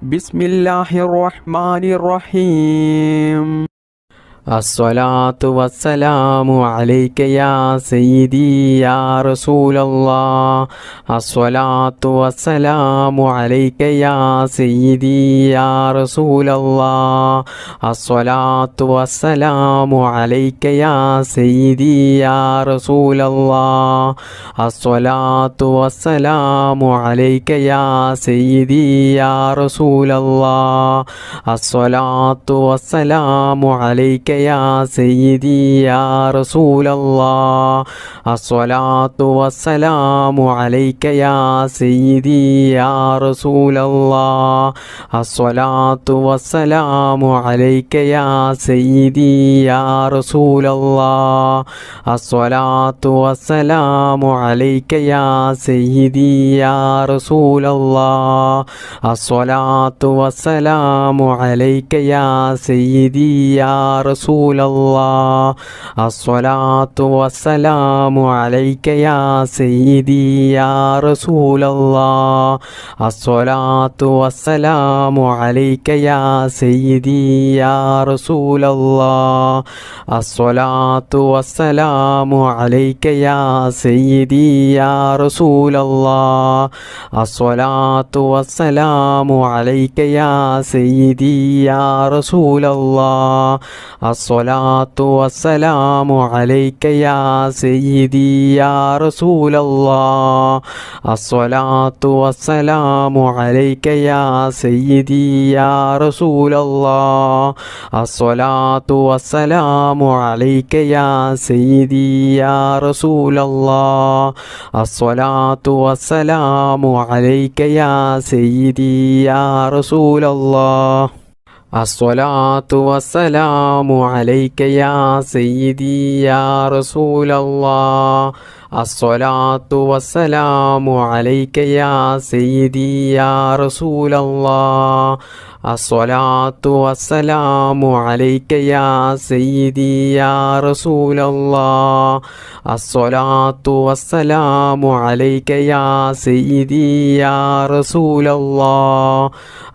ബിസ്മില്ലാഹിർ റഹ്മാനിർ റഹീം. അസ്സലാത്തു വസ്സലാമു അലൈക യാ സയ്യിദി യാ റസൂലല്ലാഹ്. അസ്സലാത്തു വസ്സലാമു അലൈക യാ സയ്യിദി യാ റസൂലല്ലാഹ്. അസ്സലാത്തു വസ്സലാമു അലൈക യാ സയ്യിദി യാ റസൂലല്ലാഹ്. അസ്സലാത്തു വസ്സലാമു അലൈക യാ സയ്യിദി യാ റസൂലല്ലാഹ്. അസ്സലാത്തു വസ്സലാമു അലൈക യാ സയ്യിദി യാ റസൂലല്ലാഹ്. അസ്സലാത്തു വസ്സലാമു അലൈക യാ സയ്യിദി യാ റസൂലല്ലാഹ്. അസ്സലാത്തു വസ്സലാമു അലൈക യാ സയ്യിദി യാ റസൂലല്ലാഹ്. അസ്സലാത്തു വസ്സലാമു അലൈക യാ സയ്യിദി യാ റസൂലല്ലാഹ്. അസ്സലാത്തു വസ്സലാമു അലൈക യാ സയ്യിദി യാ റസൂലല്ലാഹ്. അസ്സലാത്തു വസ്സലാമു അലൈക യാ സയ്യിദി യാ റസൂലല്ലാഹ്. അസ്സലാത്തു വസ്സലാമു അലൈക യാ സയ്യിദി യാ റസൂലല്ലാഹ്. അസ്സലാത്തു വസ്സലാമു അലൈക യാ സയ്യിദി യാ റസൂലല്ലാഹ്. അസ്സലാത്തു വസ്സലാമു അലൈക യാ സയ്യിദി യാ റസൂലല്ലാഹ്. അസ്സലാത്തു വസ്സലാമു അലൈക യാ സയ്യിദി യാ റസൂലല്ലാഹ്. അസ്സലാത്തു വസ്സലാമു അലൈക യാ സയ്യിദി യാ റസൂലല്ലാഹ്. അസ്സലാത്തു വസ്സലാമു അലൈക യാ സയ്യിദി യാ റസൂലല്ലാഹ്. അസ്സലാത്തു വസ്സലാമു അലൈക യാ സയ്യിദി യാ റസൂലല്ലാഹ്. അസ്സലാത്തു വസ്സലാമു അലൈക യാ സയ്യിദി യാ റസൂലല്ലാഹ്. അസ്സലാത്തു വസ്സലാമു അലൈക യാ സയ്യിദി യാ റസൂലല്ലാഹ്. അസ്സലാത്തു വസ്സലാമു അലൈക യാ സയ്യിദി യാ റസൂലല്ലാഹ്. അസ്സലാത്തു വസ്സലാമു അലൈക യാ സയ്യിദി യാ റസൂലല്ലാഹ്. അസ്സലാത്തു വസ്സലാമു അലൈക യാ സയ്യിദി യാ റസൂലല്ലാഹ്. അസ്സലാത്തു വസ്സലാമു അലൈക യാ സയ്യിദി യാ റസൂലല്ലാഹ്.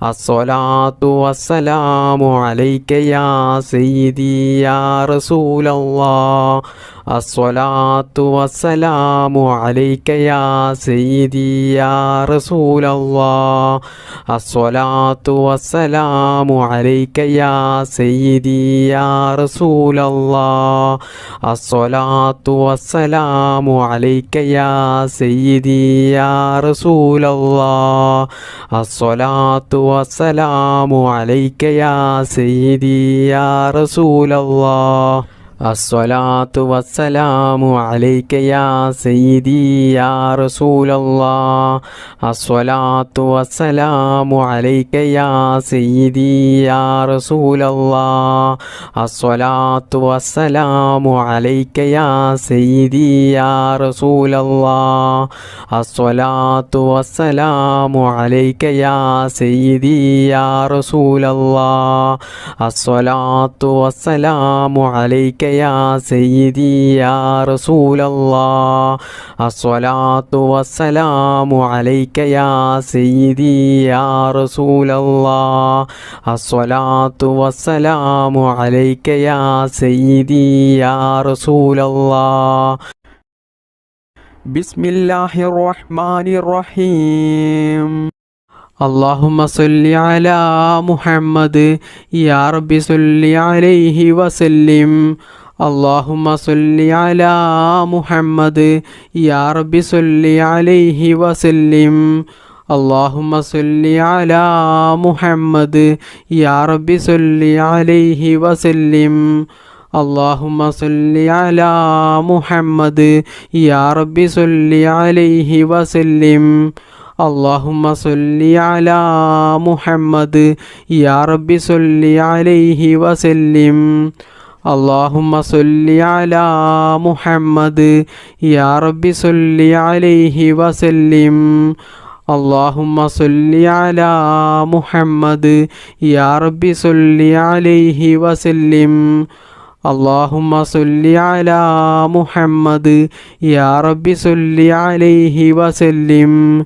അസ്സലാത്തു വസ്സലാമു അലൈക യാ സയ്യിദി യാ റസൂലല്ലാഹ്. അസ്സലാത്തു വസ്സലാമു അലൈക യാ സയ്യിദി യാ റസൂലല്ലാഹ്. അസ്സലാത്തു വസ്സലാമു അലൈക യാ സയ്യിദി യാ റസൂലല്ലാഹ്. അസ്സലാത്തു വസ്സലാമു അലൈക യാ സയ്യിദി യാ റസൂലല്ലാഹ്. അസ്സലാത്തു വസ്സലാമു അലൈക യാ സയ്യിദി യാ റസൂലല്ലാഹ്. അസ്സലാത്തു വസ്സലാമു അലൈക യാ സയ്യിദി യാ റസൂലല്ലാഹ്. അസ്സലാത്തു വസ്സലാമു അലൈക യാ സയ്യിദി യാ റസൂലല്ലാഹ്. അസ്സലാത്തു വസ്സലാമു അലൈക യാ സയ്യിദി യാ റസൂലല്ലാഹ്. അസ്സലാത്തു വസ്സലാമു അലൈക യാ സയ്യിദി യാ റസൂലല്ലാഹ്. അസ്സലാത്തു വസ്സലാമു അലൈക യാ സയ്യിദി യാ റസൂലല്ലാഹ്. ബിസ്മില്ലാഹിർ റഹ്മാനിർ റഹീം. അല്ലാഹുമ്മ സല്ലി അലാ മുഹമ്മദ് യാ റബ്ബി സല്ലി അലൈഹി വസല്ലിം. അല്ലാഹുമ്മ സല്ലി അലാ മുഹമ്മദ് യാ റബ്ബി സല്ലി അലൈഹി വസല്ലിം. അല്ലാഹുമ്മ സല്ലി അലാ മുഹമ്മദ് യാ റബ്ബി സല്ലി അലൈഹി വസല്ലിം. അല്ലാഹുമ്മ സല്ലി അലാ മുഹമ്മദ് യാ റബ്ബി സല്ലി അലൈഹി വസല്ലിം. അല്ലാഹുമ്മ സല്ലി അലാ മുഹമ്മദ് യാ റബ്ബി സല്ലി അലൈഹി വസല്ലിം. അല്ലാഹുമ്മ സല്ലി അലാ മുഹമ്മദ് യാ റബ്ബി സല്ലി അലൈഹി വസല്ലിം. അല്ലാഹുമ്മ സല്ലി അലാ മുഹമ്മദ് യാ റബ്ബി സല്ലി അലൈഹി വസല്ലിം. അല്ലാഹുമ്മ സല്ലി അലാ മുഹമ്മദ് യാ റബ്ബി സല്ലി അലൈഹി വസല്ലിം. അല്ലാഹുമ്മ സല്ലി അലാ മുഹമ്മദ് യാ റബ്ബി സല്ലി അലൈഹി വസല്ലിം. അല്ലാഹുമ്മ സല്ലി അലാ മുഹമ്മദ് യാ റബ്ബി സല്ലി അലൈഹി വസല്ലിം. اللهم صل على محمد يا رب صل عليه وسلم.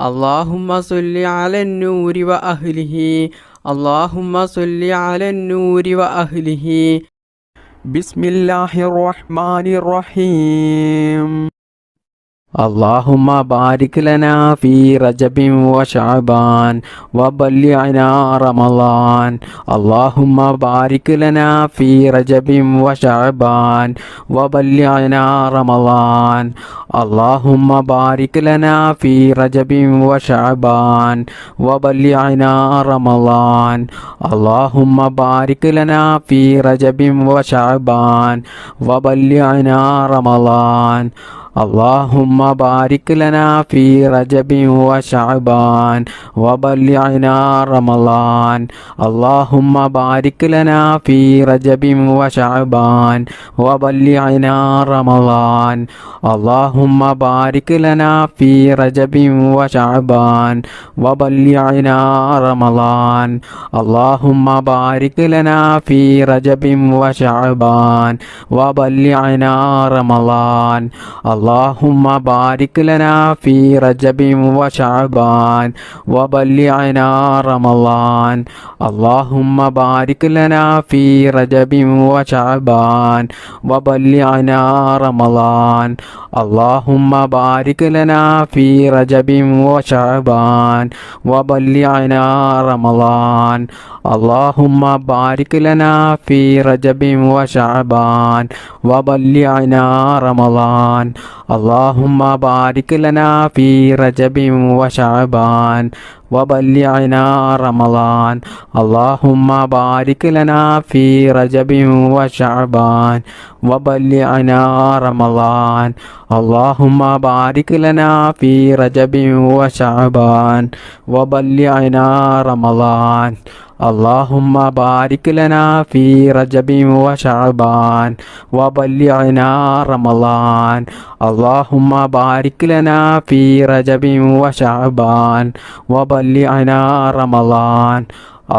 اللهم صل على النور وأهله. اللهم صل على النور وأهله. بسم الله الرحمن الرحيم. اللهم بارك لنا في رجب وشعبان وبلغنا رمضان. اللهم بارك لنا في رجب وشعبان وبلغنا رمضان. اللهم بارك لنا في رجب وشعبان وبلغنا رمضان. اللهم بارك لنا في رجب وشعبان وبلغنا رمضان. اللهم بارك لنا في رجب وشعبان وبلغنا رمضان. اللهم بارك لنا في رجب وشعبان وبلغنا رمضان. اللهم بارك لنا في رجب وشعبان وبلغنا رمضان. اللهم بارك لنا في رجب وشعبان وبلغنا رمضان. اللهم بارك لنا في رجب وشعبان وبلغنا رمضان. اللهم بارك لنا في رجب وشعبان وبلغنا رمضان. اللهم بارك لنا في رجب وشعبان وبلغنا رمضان. اللهم بارك لنا في رجب وشعبان وبلغنا رمضان. اللهم بارك لنا في رجب وشعبان وبلغنا رمضان. اللهم بارك لنا في رجب وشعبان وبلغنا رمضان. اللهم بارك لنا في رجب وشعبان وبلغنا رمضان. اللهم بارك لنا في رجب وشعبان وبلغنا رمضان. اللهم بارك لنا في رجب وشعبان وبلغنا رمضان.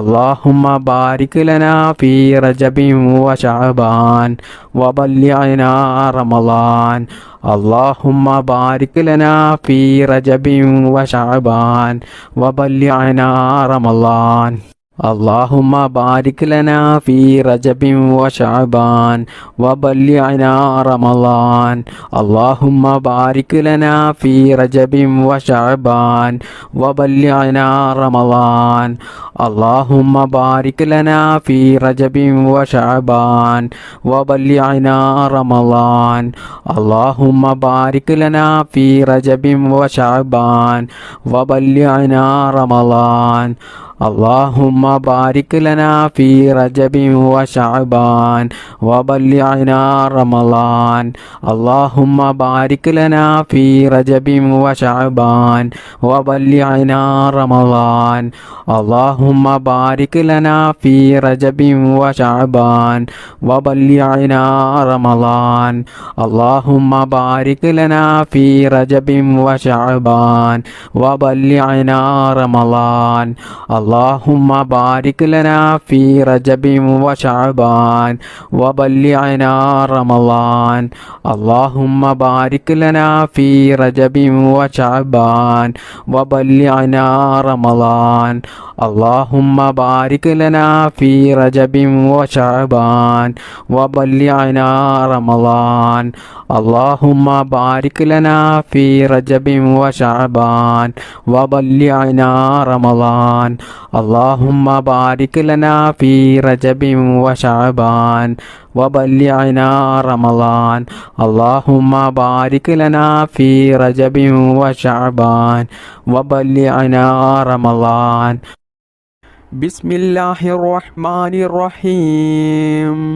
اللهم بارك لنا في رجب وشعبان وبلغنا رمضان. اللهم بارك لنا في رجب وشعبان وبلغنا رمضان. اللهم بارك لنا في رجب وشعبان وبلغنا رمضان. اللهم بارك لنا في رجب وشعبان وبلغنا رمضان. اللهم بارك لنا في رجب وشعبان وبلغنا رمضان. اللهم بارك لنا في رجب وشعبان وبلغنا رمضان. اللهم بارك لنا في رجب وشعبان وبلغنا رمضان. اللهم بارك لنا في رجب وشعبان وبلغنا رمضان. اللهم بارك لنا في رجب وشعبان وبلغنا رمضان. اللهم بارك لنا في رجب وشعبان وبلغنا رمضان. اللهم بارك لنا في رجب وشعبان وبلغنا رمضان. اللهم بارك لنا في رجب وشعبان وبلغنا رمضان. اللهم بارك لنا في رجب وشعبان وبلغنا رمضان. اللهم بارك لنا في رجب وشعبان وبلغنا رمضان. اللهم بارك لنا في رجب وشعبان وبلغنا رمضان. اللهم بارك لنا في رجب وشعبان وبلغنا رمضان. بسم الله الرحمن الرحيم.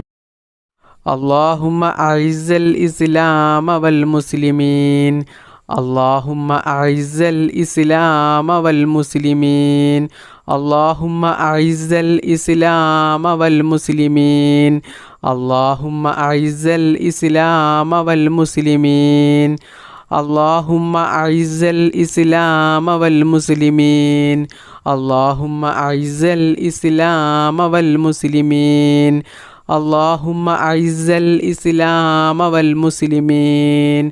اللهم أعز الإسلام والمسلمين. اللهم أعز الإسلام والمسلمين. اللهم أعز الإسلام والمسلمين. اللهم أعز الإسلام والمسلمين. اللهم أعز الإسلام والمسلمين. اللهم أعز الإسلام والمسلمين. اللهم أعز الإسلام والمسلمين.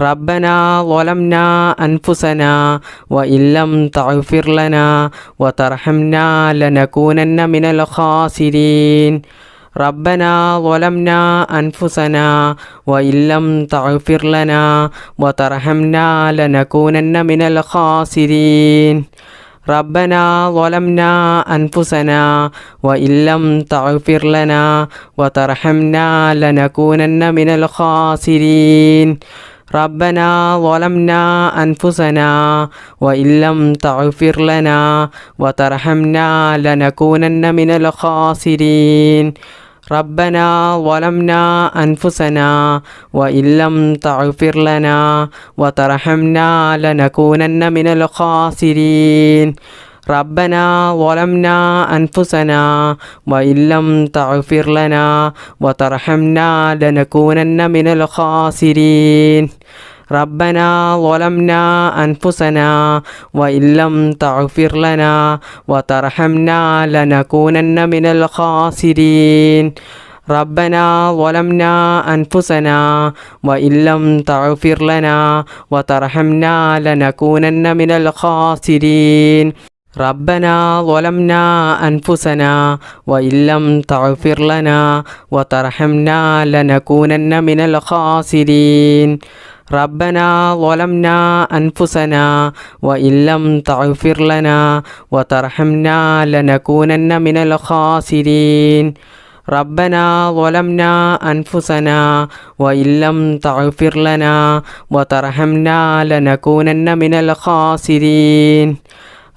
ربنا ظلمنا أنفسنا وإن لم تغفر لنا وترحمنا لنكونن من الخاسرين ربنا ظلمنا أنفسنا وإن لم تغفر لنا وترحمنا لنكونن من الخاسرين ربنا ظلمنا أنفسنا وإن لم تغفر لنا وترحمنا لنكونن من الخاسرين ربنا ظلمنا أنفسنا وإن لم تغفر لنا وترحمنا لنكونن من الخاسرين ربنا ظلمنا أنفسنا وإن لم تغفر لنا وترحمنا لنكونن من الخاسرين ربنا ظلمنا أنفسنا وإن لم تغفر لنا وترحمنا لنكونن من الخاسرين ربنا ظلمنا أنفسنا وإن لم تغفر لنا وترحمنا لنكونن من الخاسرين ربنا ظلمنا أنفسنا وإن لم تغفر لنا وترحمنا لنكونن من الخاسرين ربنا ظلمنا أنفسنا وإن لم تغفر لنا وترحمنا لنكونن من الخاسرين ربنا ظلمنا أنفسنا وإن لم تغفر لنا وترحمنا لنكونن من الخاسرين ربنا ظلمنا أنفسنا وإن لم تغفر لنا وترحمنا لنكونن من الخاسرين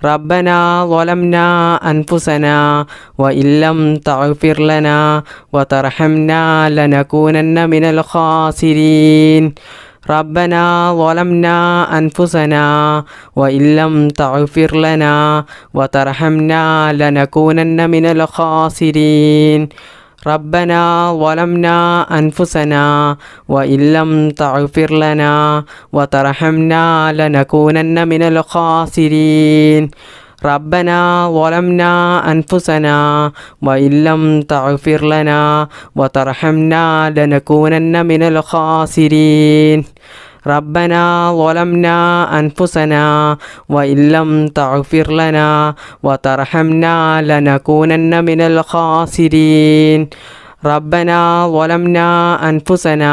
ربنا ظلمنا أنفسنا وإن لم تغفر لنا وترحمنا لنكونن من الخاسرين ربنا ظلمنا أنفسنا وإن لم تغفر لنا وترحمنا لنكونن من الخاسرين ربنا ظلمنا أنفسنا وإن لم تغفر لنا وترحمنا لنكونن من الخاسرين ربنا ظلمنا أنفسنا وإن لم تغفر لنا وترحمنا لنكونن من الخاسرين ربنا ظلمنا أنفسنا وإن لم تغفر لنا وترحمنا لنكونن من الخاسرين ربنا ظلمنا أنفسنا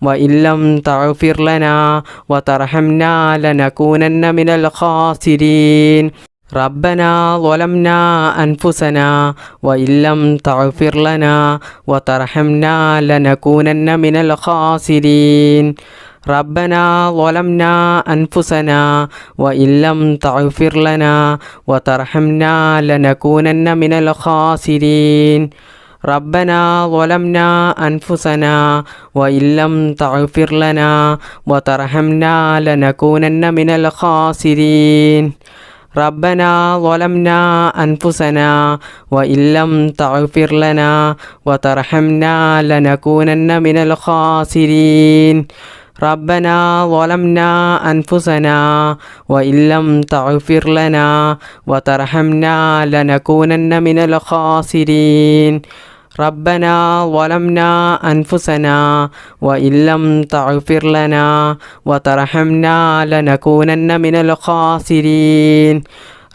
وإن لم تغفر لنا وترحمنا لنكونن من الخاسرين ربنا ظلمنا أنفسنا وإن لم تغفر لنا وترحمنا لنكونن من الخاسرين ربنا ظلمنا أنفسنا وإن لم تغفر لنا وترحمنا لنكونن من الخاسرين ربنا ظلمنا أنفسنا وإن لم تغفر لنا وترحمنا لنكونن من الخاسرين ربنا ظلمنا أنفسنا وإن لم تغفر لنا وترحمنا لنكونن من الخاسرين ربنا ظلمنا أنفسنا وإن لم تغفر لنا وترحمنا لنكونن من الخاسرين ربنا ظلمنا أنفسنا وإن لم تغفر لنا وترحمنا لنكونن من الخاسرين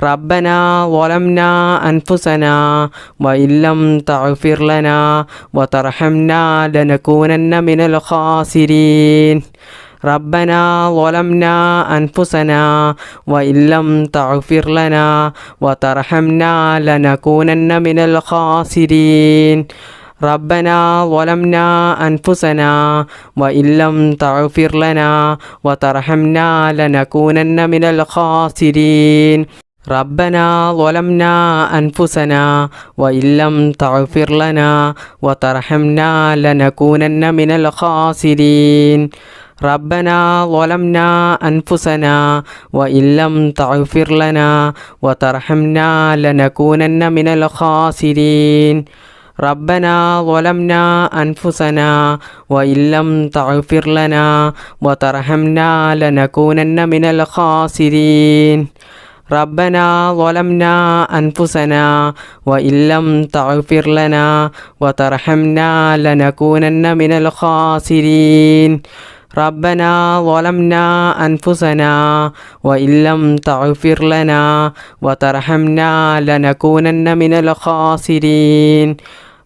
ربنا ظلمنا أنفسنا وإن لم تغفر لنا وترحمنا لنكونن من الخاسرين ربنا ظلمنا أنفسنا وإن لم تغفر لنا وترحمنا لنكونن من الخاسرين ربنا ظلمنا أنفسنا وإن لم تغفر لنا وترحمنا لنكونن من الخاسرين ربنا ظلمنا أنفسنا وإن لم تغفر لنا وترحمنا لنكونن من الخاسرين ربنا ظلمنا أنفسنا وإن لم تغفر لنا وترحمنا لنكونن من الخاسرين ربنا ظلمنا أنفسنا وإن لم تغفر لنا وترحمنا لنكونن من الخاسرين ربنا ظلمنا أنفسنا وإن لم تغفر لنا وترحمنا لنكونن من الخاسرين ربنا ظلمنا أنفسنا وإن لم تغفر لنا وترحمنا لنكونن من الخاسرين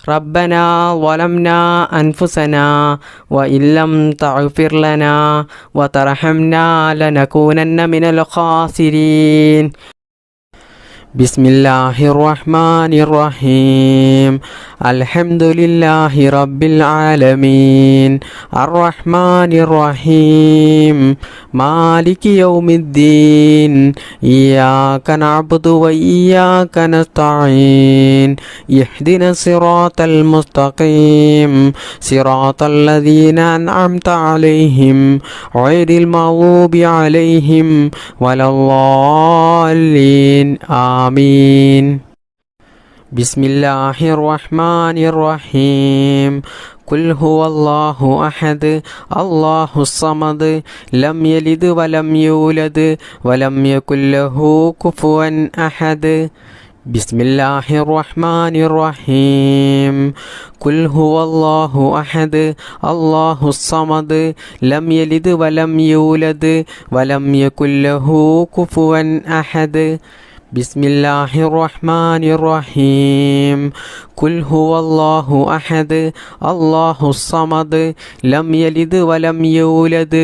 ربنا ظلمنا أنفسنا وإن لم تغفر لنا وترحمنا لنكونن من الخاسرين بسم الله الرحمن الرحيم الحمد لله رب العالمين الرحمن الرحيم مالك يوم الدين إياك نعبد وإياك نستعين اهدنا الصراط المستقيم صراط الذين أنعمت عليهم غير المغضوب عليهم ولا الضالين آمين بسم الله الرحمن الرحيم قل هو الله أحد الله الصمد لم يلد ولم يولد ولم يكن له كفوا أحد بسم الله الرحمن الرحيم قل هو الله أحد الله الصمد لم يلد ولم يولد ولم يكن له كفوا أحد بسم الله الرحمن الرحيم قل هو الله أحد الله الصمد لم يلد ولم يولد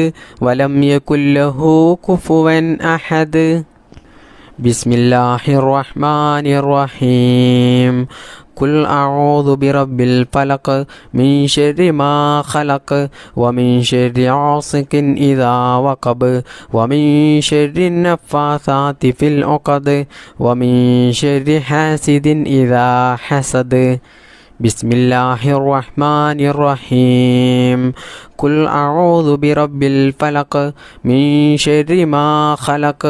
ولم يكن له كفوا أحد بسم الله الرحمن الرحيم قل أعوذ برب الفلق من شر ما خلق ومن شر غاسق إذا وقب ومن شر النفاثات في العقد ومن شر حاسد إذا حسد بسم الله الرحمن الرحيم قل أعوذ برب الفلق من شر ما خلق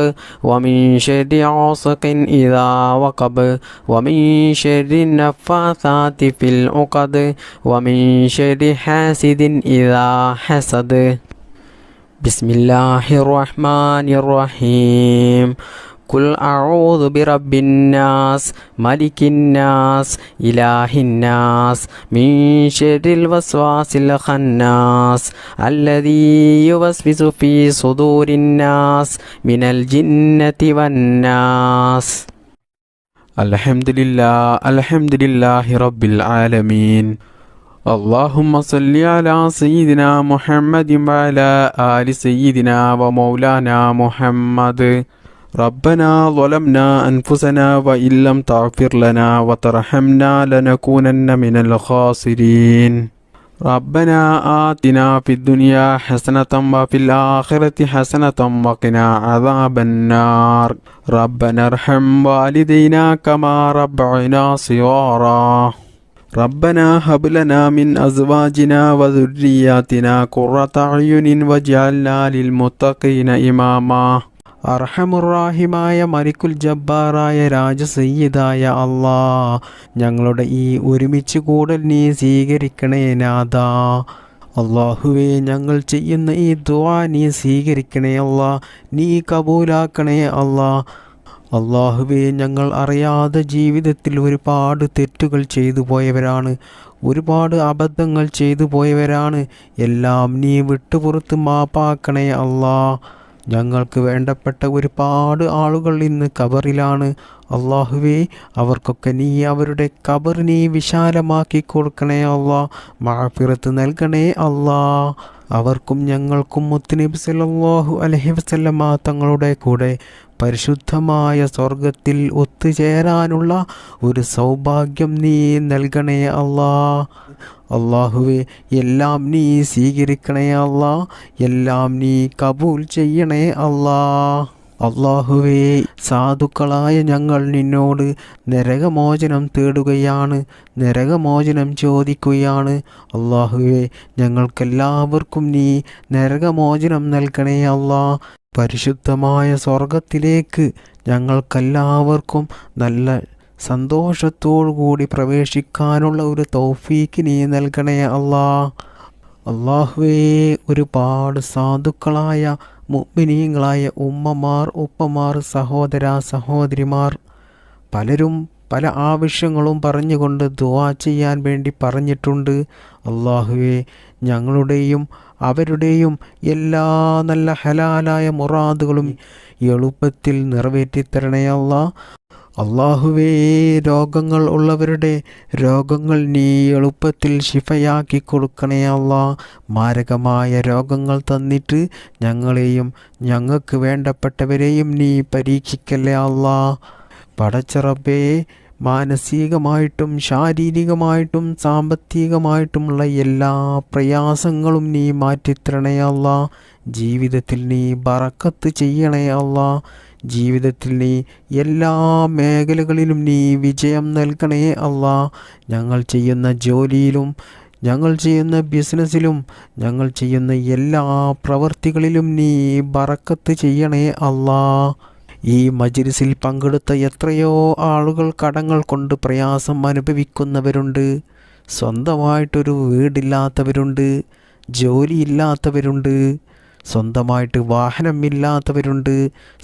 ومن شر غاسق إذا وقب ومن شر النفاثات في العقد ومن شر حاسد إذا حسد بسم الله الرحمن الرحيم قل أعوذ برب الناس ملك الناس إله الناس من شر الوسواس الخناس الذي يوسوس في صدور الناس من الجنة والناس الحمد لله رب العالمين اللهم صل على سيدنا محمد وعلى آل سيدنا ومولانا محمد ربنا ظلمنا أنفسنا وإن لم تغفر لنا وترحمنا لنكونن من الخاسرين ربنا آتنا في الدنيا حسنة وفي الآخرة حسنة وقنا عذاب النار ربنا ارحم والدينا كما ربعنا صغارا ربنا هب لنا من أزواجنا وذرياتنا قرة أعين واجعلنا للمتقين إماما അർഹമുറാഹിമായ മലിക്കുൽ ജബ്ബാറായ രാജസയ്യിദായ അല്ലാ, ഞങ്ങളുടെ ഈ ഒരുമിച്ച് കൂടൽ നീ സ്വീകരിക്കണേ നാഥാ. അള്ളാഹുവേ, ഞങ്ങൾ ചെയ്യുന്ന ഈ ദുആ നീ സ്വീകരിക്കണേ അല്ലാ, നീ കബൂലാക്കണേ അല്ലാ. അള്ളാഹുവേ, ഞങ്ങൾ അറിയാതെ ജീവിതത്തിൽ ഒരുപാട് തെറ്റുകൾ ചെയ്തു പോയവരാണ്, ഒരുപാട് അബദ്ധങ്ങൾ ചെയ്തു പോയവരാണ്. എല്ലാം നീ വിട്ടുപുറത്ത് മാപ്പാക്കണേ അല്ലാ. ഞങ്ങൾക്ക് വേണ്ടപ്പെട്ട ഒരുപാട് ആളുകൾ ഇന്ന് ഖബറിലാണ്. അള്ളാഹുവേ, അവർക്കൊക്കെ നീ അവരുടെ ഖബർ നീ വിശാലമാക്കി കൊടുക്കണേ അല്ലാ. മഗ്ഫിറത്ത് നൽകണേ അല്ലാ. അവർക്കും ഞങ്ങൾക്കും മുത്തുനബി സല്ലല്ലാഹു അലൈഹി വസല്ലമ തങ്ങളുടെ കൂടെ പരിശുദ്ധമായ സ്വർഗത്തിൽ ഒത്തുചേരാനുള്ള ഒരു സൗഭാഗ്യം നീ നൽകണേ അല്ലാ. അള്ളാഹുവേ, എല്ലാം നീ സ്വീകരിക്കണേ അല്ലാ, എല്ലാം നീ കബൂൽ ചെയ്യണേ അല്ലാ. അള്ളാഹുവേ, സാധുക്കളായ ഞങ്ങൾ നിന്നോട് നരകമോചനം തേടുകയാണ്, നരകമോചനം ചോദിക്കുകയാണ്. അള്ളാഹുവേ, ഞങ്ങൾക്കെല്ലാവർക്കും നീ നരകമോചനം നൽകണേ അല്ലാ. പരിശുദ്ധമായ സ്വർഗത്തിലേക്ക് ഞങ്ങൾക്കെല്ലാവർക്കും നല്ല സന്തോഷത്തോടുകൂടി പ്രവേശിക്കാനുള്ള ഒരു തൗഫീക്ക് നീ നൽകണേ അല്ലാ. അള്ളാഹുവേ, ഒരുപാട് സാധുക്കളായ മുഅ്മിനീങ്ങളായ ഉമ്മമാർ, ഉപ്പമാർ, സഹോദര സഹോദരിമാർ പലരും പല ആവശ്യങ്ങളും പറഞ്ഞുകൊണ്ട് ദുആ ചെയ്യാൻ വേണ്ടി പറഞ്ഞിട്ടുണ്ട്. അള്ളാഹുവേ, ഞങ്ങളുടെയും അവരുടെയും എല്ലാ നല്ല ഹലാലായ മുറാദുകളും എളുപ്പത്തിൽ നിറവേറ്റിത്തരണേ അല്ലാ. അള്ളാഹുവേ, രോഗങ്ങൾ ഉള്ളവരുടെ രോഗങ്ങൾ നീ എളുപ്പത്തിൽ ശിഫയാക്കി കൊടുക്കണേ അല്ലാ. മാരകമായ രോഗങ്ങൾ തന്നിട്ട് ഞങ്ങളെയും ഞങ്ങൾക്ക് വേണ്ടപ്പെട്ടവരെയും നീ പരീക്ഷിക്കല്ലേ അല്ലാ. പടച്ച റബ്ബേ, മാനസികമായിട്ടും ശാരീരികമായിട്ടും സാമ്പത്തികമായിട്ടുമുള്ള എല്ലാ പ്രയാസങ്ങളും നീ മാറ്റിത്തരണേ അല്ലാ. ജീവിതത്തിൽ നീ ബറക്കത്ത് ചെയ്യണേ അല്ലാ. ജീവിതത്തിൽ നീ എല്ലാ മേഖലകളിലും നീ വിജയം നൽകണേ അല്ലാ. ഞങ്ങൾ ചെയ്യുന്ന ജോലിയിലും ഞങ്ങൾ ചെയ്യുന്ന ബിസിനസ്സിലും ഞങ്ങൾ ചെയ്യുന്ന എല്ലാ പ്രവൃത്തികളിലും നീ ബറക്കത്ത് ചെയ്യണേ അല്ലാ. ഈ മജ്‌ലിസിൽ പങ്കെടുത്ത എത്രയോ ആളുകൾ കടങ്ങൾ കൊണ്ട് പ്രയാസം അനുഭവിക്കുന്നവരുണ്ട്. സ്വന്തമായിട്ടൊരു വീടില്ലാത്തവരുണ്ട്, ജോലിയില്ലാത്തവരുണ്ട്, സ്വന്തമായിട്ട് വാഹനമില്ലാത്തവരുണ്ട്,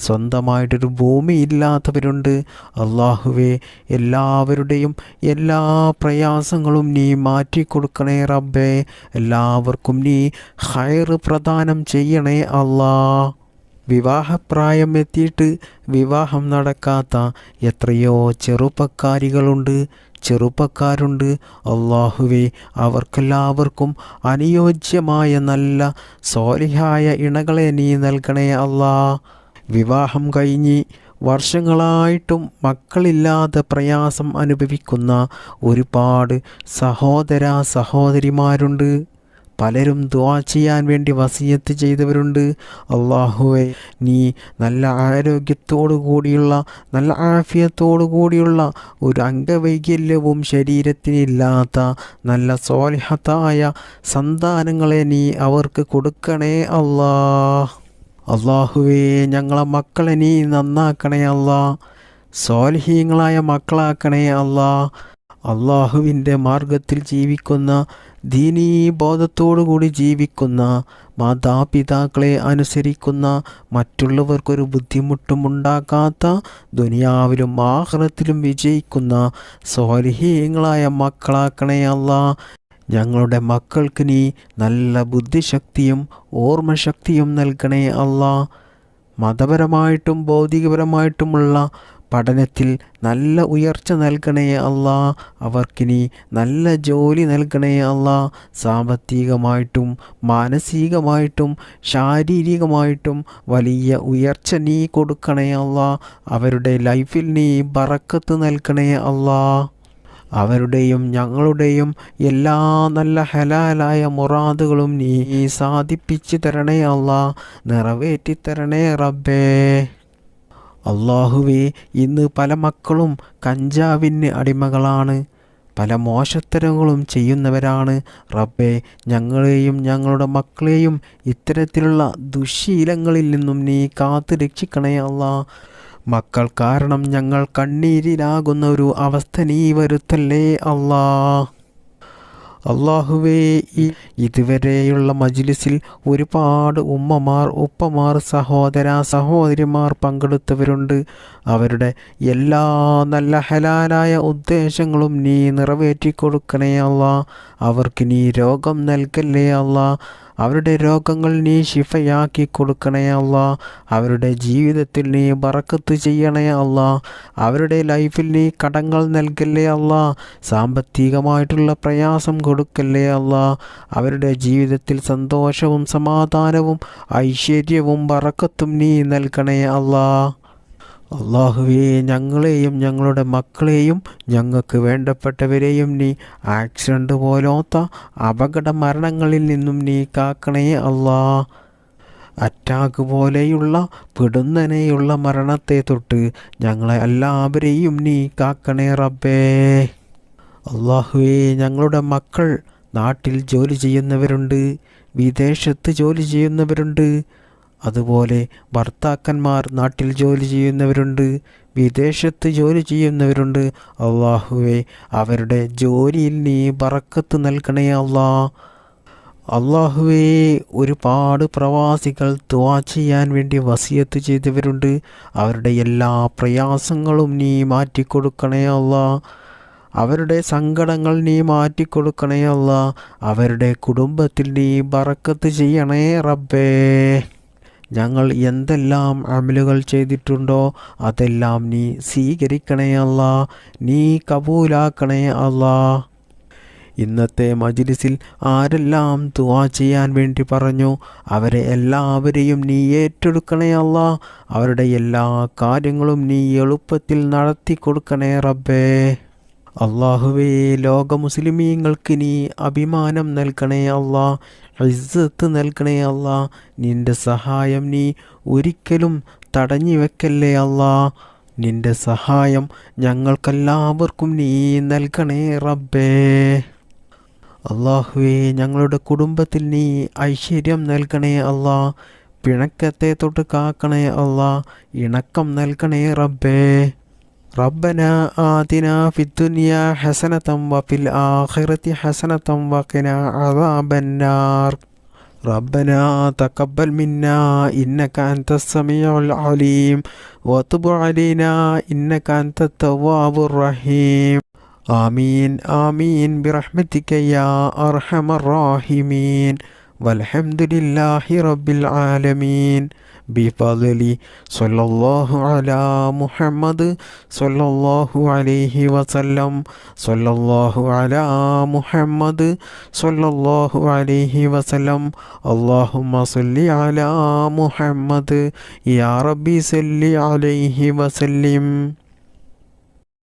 സ്വന്തമായിട്ടൊരു ഭൂമി ഇല്ലാത്തവരുണ്ട്. അള്ളാഹുവേ, എല്ലാവരുടെയും എല്ലാ പ്രയാസങ്ങളും നീ മാറ്റിക്കൊടുക്കണേ റബ്ബേ. എല്ലാവർക്കും നീ ഖൈർ പ്രദാനം ചെയ്യണേ അല്ലാ. വിവാഹപ്രായം എത്തിയിട്ട് വിവാഹം നടക്കാത്ത എത്രയോ ചെറുപ്പക്കാരുണ്ട്. അള്ളാഹുവേ, അവർക്കെല്ലാവർക്കും അനുയോജ്യമായ നല്ല സ്വാലിഹായ ഇണകളെ നീ നൽകണേ അല്ലാ. വിവാഹം കഴിഞ്ഞ് വർഷങ്ങളായിട്ടും മക്കളില്ലാതെ പ്രയാസം അനുഭവിക്കുന്ന ഒരുപാട് സഹോദരിമാരുണ്ട്. പലരും ദുആ ചെയ്യാൻ വേണ്ടി വസിയത്ത് ചെയ്തവരുണ്ട്. അള്ളാഹുവേ, നീ നല്ല ആരോഗ്യത്തോടു കൂടിയുള്ള നല്ല ആഫിയത്തോടു കൂടിയുള്ള ഒരു അംഗവൈകല്യവും ശരീരത്തിനില്ലാത്ത നല്ല സ്വാലിഹത്തായ സന്താനങ്ങളെ നീ അവർക്ക് കൊടുക്കണേ അല്ലാ. അള്ളാഹുവേ, ഞങ്ങളെ മക്കളെ നീ നന്നാക്കണേ അല്ലാ. സ്വാലിഹീങ്ങളായ മക്കളാക്കണേ അല്ലാ. അള്ളാഹുവിൻ്റെ മാർഗത്തിൽ ജീവിക്കുന്ന, ദീനീ ബോധത്തോടുകൂടി ജീവിക്കുന്ന, മാതാപിതാക്കളെ അനുസരിക്കുന്ന, മറ്റുള്ളവർക്കൊരു ബുദ്ധിമുട്ടും ഉണ്ടാക്കാത്ത, ദുനിയാവിലും ആഖിറത്തിലും വിജയിക്കുന്ന സ്വാലിഹീങ്ങളായ മക്കളാക്കണേ അല്ലാ. ഞങ്ങളുടെ മക്കൾക്ക് നീ നല്ല ബുദ്ധിശക്തിയും ഓർമ്മശക്തിയും നൽകണേ അല്ലാ. മതപരമായിട്ടും ഭൗതികപരമായിട്ടുമുള്ള പഠനത്തിൽ നല്ല ഉയർച്ച നൽകണേ അല്ലാ. അവർക്കിനി നല്ല ജോലി നൽകണേ അല്ലാ. സാമ്പത്തികമായിട്ടും മാനസികമായിട്ടും ശാരീരികമായിട്ടും വലിയ ഉയർച്ച നീ കൊടുക്കണേ അല്ലാ. അവരുടെ ലൈഫിൽ നീ ബറക്കത്ത് നൽകണേ അല്ലാ. അവരുടെയും ഞങ്ങളുടെയും എല്ലാ നല്ല ഹലാലായ മുറാദുകളും നീ സാധിപ്പിച്ചു തരണേ അല്ലാ. നിറവേറ്റി തരണേ റബ്ബേ. അള്ളാഹുവേ, ഇന്ന് പല മക്കളും കഞ്ചാവിന് അടിമകളാണ്, പല മോശത്തരങ്ങളും ചെയ്യുന്നവരാണ്. റബ്ബേ, ഞങ്ങളെയും ഞങ്ങളുടെ മക്കളെയും ഇത്തരത്തിലുള്ള ദുശ്ശീലങ്ങളിൽ നിന്നും നീ കാത്തു രക്ഷിക്കണേ അല്ലാ. മക്കൾ കാരണം ഞങ്ങൾ കണ്ണീരിലാകുന്ന ഒരു അവസ്ഥ നീ വരുത്തല്ലേ അല്ലാ. അള്ളാഹുവേ, ഇതുവരെയുള്ള മജ്‌ലിസിൽ ഒരുപാട് ഉമ്മമാർ, ഉപ്പമാർ, സഹോദരിമാർ പങ്കെടുത്തവരുണ്ട്. അവരുടെ എല്ലാ നല്ല ഹലാലായ ഉദ്ദേശങ്ങളും നീ നിറവേറ്റി കൊടുക്കണേ അല്ലാ. അവർക്ക് നീ രോഗം നൽകല്ലേ അല്ലാ. അവരുടെ രോഗങ്ങൾ നീ ശിഫയാക്കി കൊടുക്കണേ അല്ലാ. അവരുടെ ജീവിതത്തിൽ നീ ബറക്കത്ത് ചെയ്യണേ അല്ലാ. അവരുടെ ലൈഫിൽ നീ കടങ്ങൾ നൽകല്ലേ അല്ലാ. സാമ്പത്തികമായിട്ടുള്ള പ്രയാസം കൊടുക്കല്ലേ അല്ലാ. അവരുടെ ജീവിതത്തിൽ സന്തോഷവും സമാധാനവും ഐശ്വര്യവും ബറക്കത്തും നീ നൽകണേ അല്ലാ. അള്ളാഹുവേ, ഞങ്ങളെയും ഞങ്ങളുടെ മക്കളെയും ഞങ്ങൾക്ക് വേണ്ടപ്പെട്ടവരെയും നീ ആക്സിഡൻ്റ് പോലത്തെ അപകട മരണങ്ങളിൽ നിന്നും നീ കാക്കണേ അല്ലാ. അറ്റാക്ക് പോലെയുള്ള പെടുന്നനെയുള്ള മരണത്തെ തൊട്ട് ഞങ്ങളെ എല്ലാവരെയും നീ കാക്കണേ റബ്ബേ. അള്ളാഹുവേ, ഞങ്ങളുടെ മക്കൾ നാട്ടിൽ ജോലി ചെയ്യുന്നവരുണ്ട്, വിദേശത്ത് ജോലി ചെയ്യുന്നവരുണ്ട്. അതുപോലെ ഭർത്താക്കന്മാർ നാട്ടിൽ ജോലി ചെയ്യുന്നവരുണ്ട്, വിദേശത്ത് ജോലി ചെയ്യുന്നവരുണ്ട്. അള്ളാഹുവേ, അവരുടെ ജോലിയിൽ നീ ബറക്കത്ത് നൽകണേ അല്ലാ. അള്ളാഹുവേ, ഒരുപാട് പ്രവാസികൾ ദുആ ചെയ്യാൻ വേണ്ടി വസിയത്ത് ചെയ്തവരുണ്ട്. അവരുടെ എല്ലാ പ്രയാസങ്ങളും നീ മാറ്റിക്കൊടുക്കണേ അല്ലാ. അവരുടെ സങ്കടങ്ങൾ നീ മാറ്റിക്കൊടുക്കണേ അല്ലാ. അവരുടെ കുടുംബത്തിൽ നീ ബറക്കത്ത് ചെയ്യണേ റബ്ബേ. ഞങ്ങൾ എന്തെല്ലാം അമലുകൾ ചെയ്തിട്ടുണ്ടോ അതെല്ലാം നീ സ്വീകരിക്കണേ അല്ലാ, നീ കബൂലാക്കണേ അല്ലാ. ഇന്നത്തെ മജ്ലിസിൽ ആരെല്ലാം ദുആ ചെയ്യാൻ വേണ്ടി പറഞ്ഞു അവരെ എല്ലാവരെയും നീ ഏറ്റെടുക്കണേ അല്ലാ. അവരുടെ എല്ലാ കാര്യങ്ങളും നീ എളുപ്പത്തിൽ നടത്തി കൊടുക്കണേ റബ്ബേ. അല്ലാഹുവേ, ലോക മുസ്ലിമീങ്ങൾക്ക് നീ അഭിമാനം നൽകണേ അല്ലാ, ഇസ്സത്ത് നൽകണേ അല്ലാ. നിന്റെ സഹായം നീ ഒരിക്കലും തടഞ്ഞു വെക്കല്ലേ അല്ലാ. നിന്റെ സഹായം ഞങ്ങൾക്കെല്ലാവർക്കും നീ നൽകണേ റബ്ബേ. അല്ലാഹുവേ, ഞങ്ങളുടെ കുടുംബത്തിൽ നീ ഐശ്വര്യം നൽകണേ അല്ലാ. പിണക്കത്തെ തൊട്ട് കാക്കണേ അല്ലാ, ഇണക്കം നൽകണേ റബ്ബേ. റബ്ബനാ ആതിനാ ഫിദ്ദുനിയാ ഹസനതം വഫിൽ ആഖിറതി ഹസനതം വഖിനാ അദാബന്നാർ. റബ്ബനാ തഖബ്ബൽ മിന്നാ ഇന്നക അൻതസ് സമീഉൽ അലീം വതുബ് അലൈനാ ഇന്നക അൻതത് തവ്വാബുർ റഹീം. ആമീൻ ആമീൻ ബിറഹ്മതിക യാ അർഹമർ റഹീമീൻ. വൽഹംദുലില്ലാഹി റബ്ബിൽ ആലമീൻ. ബിഫദ്ലി സ്വല്ലല്ലാഹു അലാ മുഹമ്മദ് സ്വല്ലല്ലാഹു അലൈഹി വസല്ലം. സ്വല്ലല്ലാഹു അലാ മുഹമ്മദ് സ്വല്ലല്ലാഹു അലൈഹി വസല്ലം. അല്ലാഹുമ്മ സ്വല്ലി അലാ മുഹമ്മദ് യാ റബ്ബി സ്വല്ലി അലൈഹി വസല്ലിം.